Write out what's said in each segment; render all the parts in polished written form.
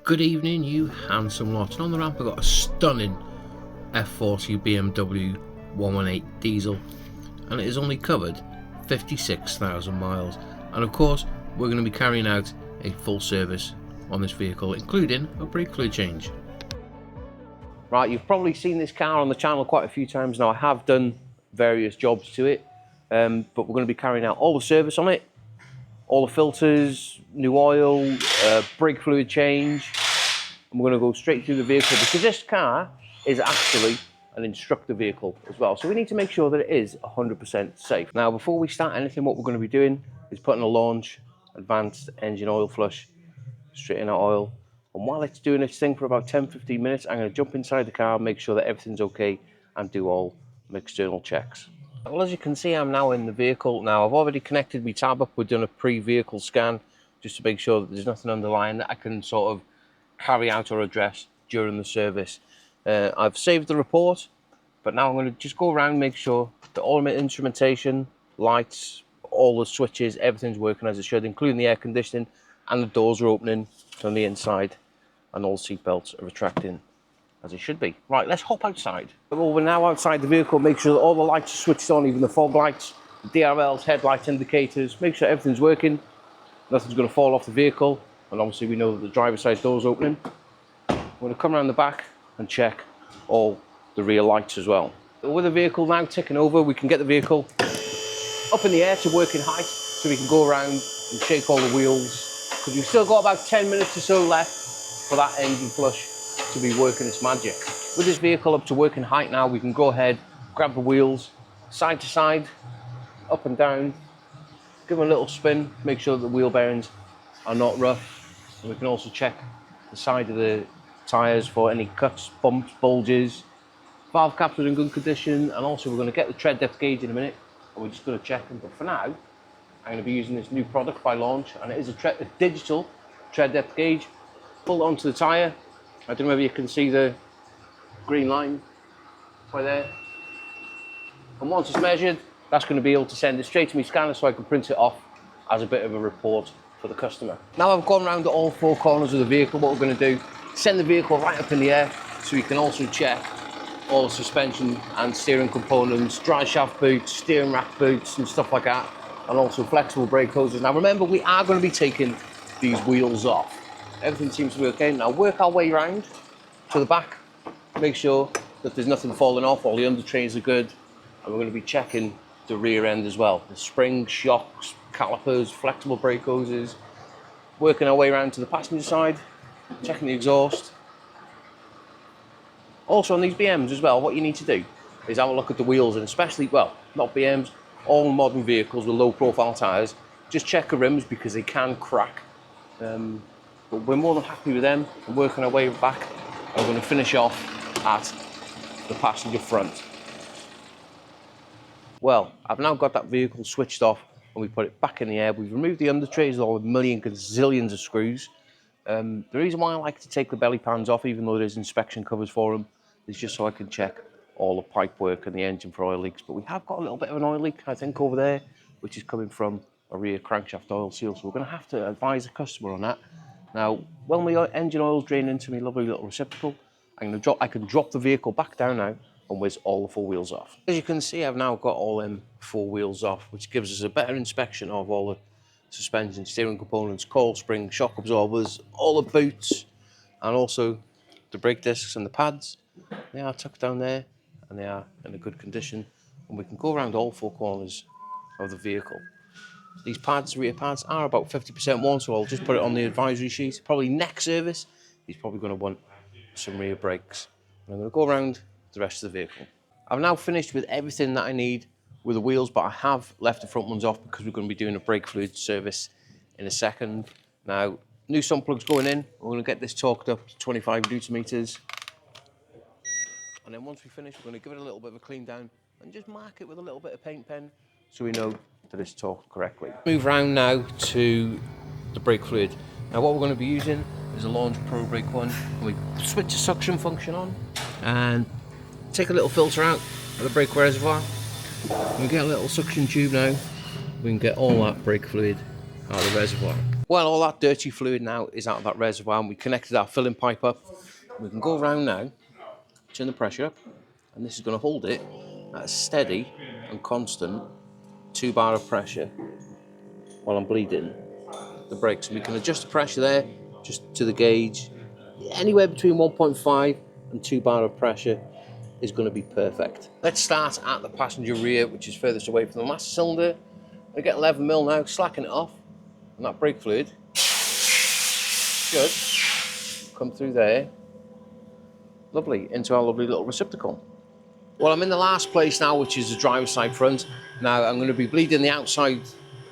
Good evening, you handsome lot. And on the ramp I've got a stunning F40 BMW 118 diesel, and it has only covered 56,000 miles. And of course we're going to be carrying out a full service on this vehicle, including a brake fluid change. Right, you've probably seen this car on the channel quite a few times now. I have done various jobs to it, but we're going to be carrying out all the service on it, all the filters, new oil, brake fluid change, and we're going to go straight through the vehicle because this car is actually an instructor vehicle as well. So we need to make sure that it is 100% safe. Now, before we start anything, what we're going to be doing is putting a launch, advanced engine oil flush, straight in our oil. And while it's doing its thing for about 10-15 minutes, I'm going to jump inside the car, make sure that everything's okay, and do all the external checks. Well, as you can see, I'm now in the vehicle. Now, I've already connected my tab up. We've done a pre-vehicle scan just to make sure that there's nothing underlying that I can sort of carry out or address during the service. I've saved the report, but now I'm going to just go around and make sure that all my instrumentation, lights, all the switches, everything's working as it should, including the air conditioning, and the doors are opening from the inside, and all the seat belts are retracting as it should be. Right, let's hop outside. Well, we're now outside the vehicle. Make sure that all the lights are switched on, even the fog lights, the DRLs, headlight indicators. Make sure everything's working. Nothing's going to fall off the vehicle. And obviously we know that the driver's side door's opening. We're going to come around the back and check all the rear lights as well. With the vehicle now ticking over, we can get the vehicle up in the air to working height so we can go around and shake all the wheels, because we've still got about 10 minutes or so left for that engine flush to be working its magic. With this vehicle up to working height now, we can go ahead, grab the wheels side to side, up and down, give them a little spin, make sure that the wheel bearings are not rough. And we can also check the side of the tyres for any cuts, bumps, bulges. Valve caps are in good condition, and also we're going to get the tread depth gauge in a minute, and we're just going to check them. But for now, I'm going to be using this new product by Launch, and it is a digital tread depth gauge. Pull it onto the tyre. I don't know whether you can see the green line right there. And once it's measured, that's going to be able to send it straight to my scanner so I can print it off as a bit of a report for the customer. Now I've gone around all four corners of the vehicle. What we're going to do, send the vehicle right up in the air so we can also check all the suspension and steering components, dry shaft boots, steering rack boots and stuff like that, and also flexible brake hoses. Now remember, we are going to be taking these wheels off. Everything seems to be okay. Now work our way around to the back, make sure that there's nothing falling off, all the under trays are good, and we're going to be checking the rear end as well. The springs, shocks, calipers, flexible brake hoses. Working our way around to the passenger side, checking the exhaust. Also on these BMs as well, what you need to do is have a look at the wheels, and especially, well, not BMs, all modern vehicles with low profile tyres, just check the rims because they can crack. But we're more than happy with them, and working our way back, and we're going to finish off at the passenger front. Well, I've now got that vehicle switched off and we put it back in the air. We've removed the under trays, all the million gazillions of screws. The reason why I like to take the belly pans off, even though there's inspection covers for them, is just so I can check all the pipe work and the engine for oil leaks. But we have got a little bit of an oil leak, I think, over there, which is coming from a rear crankshaft oil seal. So we're going to have to advise the customer on that. Now, when my engine oil's drained into my lovely little receptacle, I can drop the vehicle back down now and whiz all the four wheels off. As you can see, I've now got all them four wheels off, which gives us a better inspection of all the suspension, steering components, coil springs, shock absorbers, all the boots, and also the brake discs and the pads. They are tucked down there and they are in a good condition, and we can go around all four corners of the vehicle. These pads, rear pads, are about 50% worn, so I'll just put it on the advisory sheet. Probably next service, he's probably going to want some rear brakes. I'm going to go around the rest of the vehicle. I've now finished with everything that I need with the wheels, but I have left the front ones off because we're going to be doing a brake fluid service in a second. Now, new sump plugs going in. We're going to get this torqued up to 25 newton meters. And then once we finish, we're going to give it a little bit of a clean down and just mark it with a little bit of paint pen so we know that it's torqued correctly. Move round now to the brake fluid. Now what we're going to be using is a Launch Pro Brake one. We switch the suction function on and take a little filter out of the brake reservoir. We get a little suction tube now. We can get all that brake fluid out of the reservoir. Well, all that dirty fluid now is out of that reservoir, and we connected our filling pipe up. We can go around now, turn the pressure up, and this is going to hold it at a steady and constant 2 bar of pressure while I'm bleeding the brakes. And we can adjust the pressure there just to the gauge. Anywhere between 1.5 and 2 bar of pressure is going to be perfect. Let's start at the passenger rear, which is furthest away from the master cylinder. I get 11 mil now, slacking it off, and that brake fluid should come through there, lovely, into our lovely little receptacle. Well, I'm in the last place now, which is the driver's side front. Now I'm going to be bleeding the outside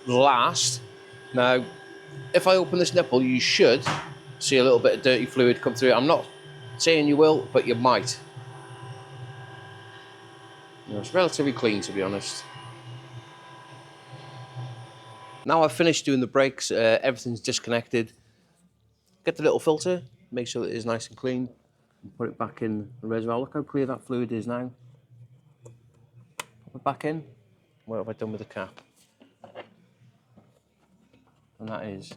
last. Now, if I open this nipple, you should see a little bit of dirty fluid come through. I'm not saying you will, but you might. You know, it's relatively clean, to be honest. Now I've finished doing the brakes, everything's disconnected. Get the little filter, make sure that it is nice and clean, and put it back in the reservoir. Look how clear that fluid is now. Pop it back in. What have I done with the cap? And that is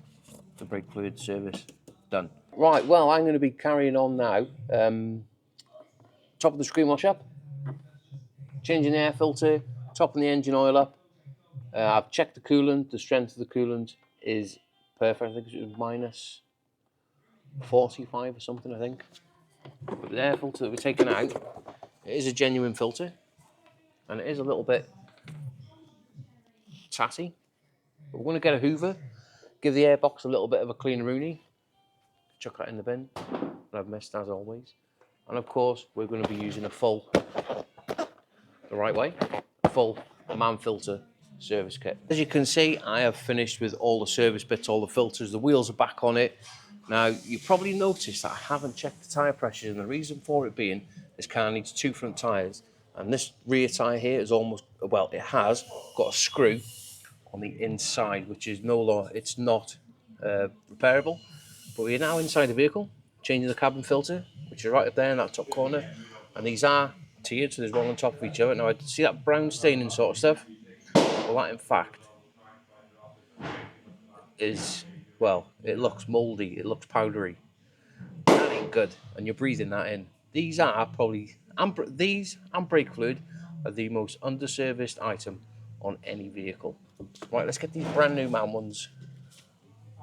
the brake fluid service done. Right, well, I'm going to be carrying on now. Top of the screen wash up, changing the air filter, topping the engine oil up. I've checked the coolant. The strength of the coolant is perfect. I think it was minus 45 or something, I think. But the air filter that we're taking out, it is a genuine filter, and it is a little bit tatty. But we're going to get a hoover, give the airbox a little bit of a clean-a-rooney, chuck that in the bin, that I've missed as always. And of course, we're going to be using a full, the right way, a full man filter service kit. As you can see, I have finished with all the service bits, all the filters, the wheels are back on it. Now, you probably noticed that I haven't checked the tyre pressure, and the reason for it being this car needs 2 front tyres, and this rear tyre here is almost, well, it has got a screw on the inside, which is no longer, it's not repairable. But we're now inside the vehicle, changing the cabin filter, which is right up there in that top corner, and these are tiered, so there's one on top of each other. Now, I see that brown staining sort of stuff. Well, that in fact is, well, it looks mouldy, it looks powdery. That ain't good, and you're breathing that in. These are probably, these and brake fluid are the most underserviced item on any vehicle. Right, let's get these brand new man ones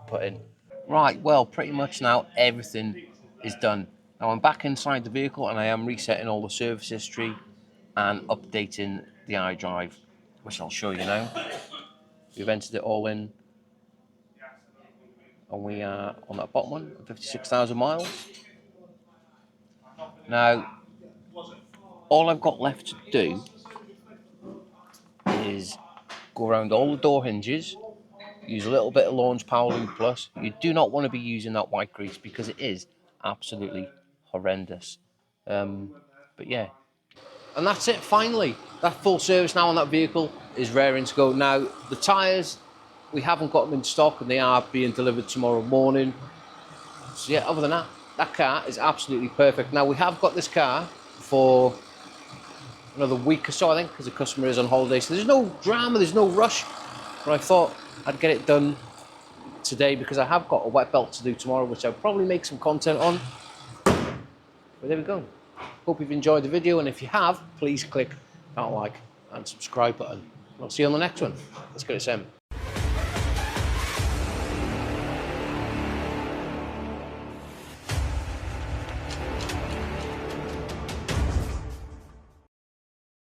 put in. Right, well, pretty much now everything is done. Now I'm back inside the vehicle, and I am resetting all the service history and updating the iDrive, which I'll show you now. We've entered it all in, and we are on that bottom one, 56,000 miles. Now, all I've got left to do is go around all the door hinges, use a little bit of Launch Power Lube Plus. You do not want to be using that white grease because it is absolutely horrendous. But yeah. And that's it, finally. That full service now on that vehicle is raring to go. Now, the tyres, we haven't got them in stock, and they are being delivered tomorrow morning. So yeah, other than that, that car is absolutely perfect. Now, we have got this car for another week or so, I think, because the customer is on holiday. So there's no drama, there's no rush. But I thought I'd get it done today because I have got a wet belt to do tomorrow, which I'll probably make some content on. But there we go. Hope you've enjoyed the video, and if you have, please click that like and subscribe button. I'll see you on the next one. Let's get it, Sam.